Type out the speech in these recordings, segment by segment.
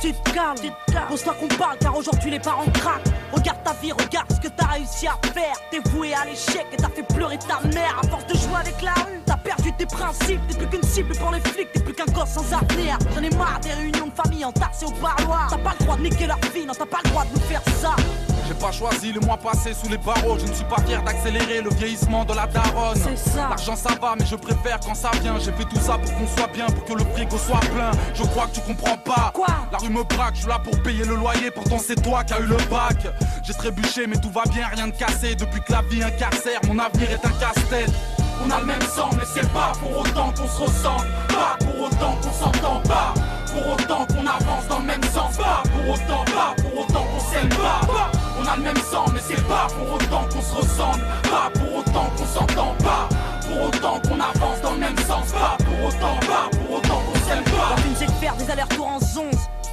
Tu te calmes, pose-toi qu'on parle car aujourd'hui les parents craquent. Regarde ta vie, regarde ce que t'as réussi à faire. T'es voué à l'échec et t'as fait pleurer ta mère. À force de jouer avec la rue, t'as perdu tes principes. T'es plus qu'une cible pour les flics, t'es plus qu'un gosse sans avenir. J'en ai marre des réunions de famille entassées au parloir. T'as pas le droit de niquer leur vie, non t'as pas le droit de nous faire ça. J'ai pas choisi le mois passé sous les barreaux. Je ne suis pas fier d'accélérer le vieillissement de la daronne. C'est ça. L'argent ça va mais je préfère quand ça vient. J'ai fait tout ça pour qu'on soit bien, pour que le frigo soit plein. Je crois que tu comprends pas. Quoi? La rue me braque, je suis là pour payer le loyer. Pourtant c'est toi qui as eu le bac. J'ai trébuché mais tout va bien, rien de cassé. Depuis que la vie incarcère, mon avenir est un casse-tête. On a le même sang mais c'est pas pour autant qu'on se ressemble. Pas pour autant qu'on s'entend pas. Pour autant qu'on avance dans le même sens. Pas pour autant qu'on s'aime pas. On a le même sang mais c'est pas pour autant qu'on se ressemble. Pas pour autant qu'on s'entend pas. Pour autant qu'on avance dans le même sens. Pas pour autant qu'on s'aime pas. La vie c'est de faire des allers-retours en 11.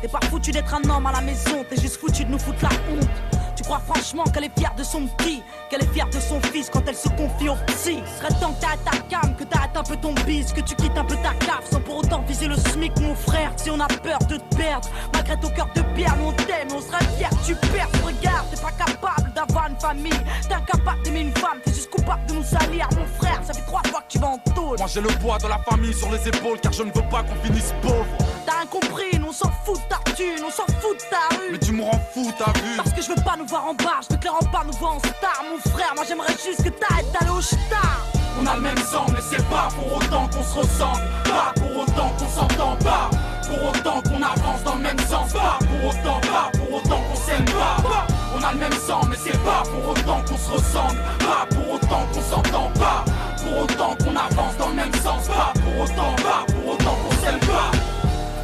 T'es pas foutu d'être un homme à la maison. T'es juste foutu de nous foutre la honte. Tu crois franchement qu'elle est fière de son petit, qu'elle est fière de son fils quand elle se confie au psy. Serait temps que t'arrêtes ta cam, que t'arrêtes un peu ton bise, que tu quittes un peu ta cave sans pour autant viser le SMIC mon frère. Si on a peur de te perdre, malgré ton cœur de pierre, nous on t'aime, on serait fiers que tu perds. Regarde, t'es pas capable d'avoir une famille, t'es incapable d'aimer une femme, t'es juste coupable de nous salir. Mon frère, ça fait 3 fois que tu vas en tôle. Moi j'ai le poids de la famille sur les épaules car je ne veux pas qu'on finisse pauvre. T'as rien compris, nous on s'en fout de ta thune, on s'en fout de ta rue. Mais tu me rends fou, t'as vu? Parce que je veux pas nous voir en bas, je veux clairement pas nous voir en star. Mon frère, moi j'aimerais juste que t'arrêtes d'aller au star. On a le même sang mais c'est pas pour autant qu'on se ressemble. Pas pour autant qu'on s'entend pas. Pour autant qu'on avance dans le même sens. Pas pour autant qu'on s'aime pas. On a le même sang mais c'est pas pour autant qu'on se ressemble. Pas pour autant qu'on s'entend pas. Pour autant qu'on avance dans le même sens. Pas pour autant qu'on s'aime pas.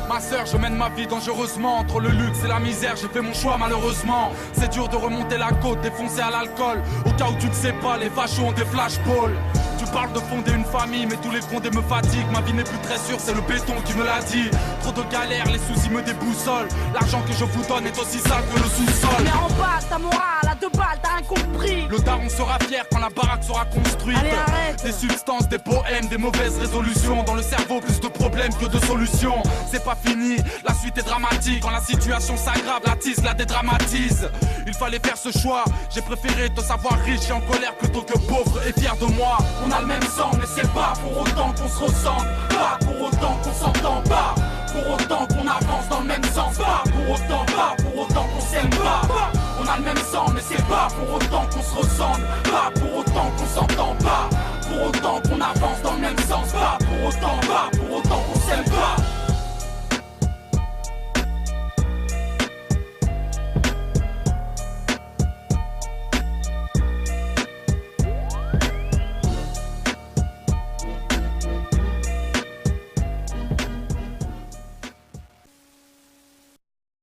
Ma sœur, je mène ma vie dangereusement. Entre le luxe et la misère, j'ai fait mon choix malheureusement. C'est dur de remonter la côte, défoncé à l'alcool. Au cas où tu ne sais pas, les fachos ont des flashballs. Tu parles de fonder une famille, mais tous les fondés me fatiguent. Ma vie n'est plus très sûre, c'est le béton qui me l'a dit. Trop de galères, les soucis me déboussolent. L'argent que je vous donne est aussi sale que le sous-sol. Mais en bas, ta morale, à 2 balles, t'as rien compris. Le daron sera fier quand la baraque sera construite. Allez, arrête. Des substances, des poèmes, des mauvaises résolutions. Dans le cerveau, plus de problèmes que de solutions. C'est pas fini, la suite est dramatique. Quand la situation s'aggrave, la tisse la dédramatise. Il fallait faire ce choix, j'ai préféré te savoir riche et en colère plutôt que pauvre et fier de moi. On a le même sang mais c'est pas pour autant qu'on se ressemble. Pas pour autant qu'on s'entend pas. Pour autant qu'on avance dans le même sens. Pas pour autant qu'on s'aime pas. On a le même sang mais c'est pas pour autant qu'on se ressemble. Pas pour autant qu'on s'entend pas. Pour autant qu'on avance dans le même sens. Pas pour autant qu'on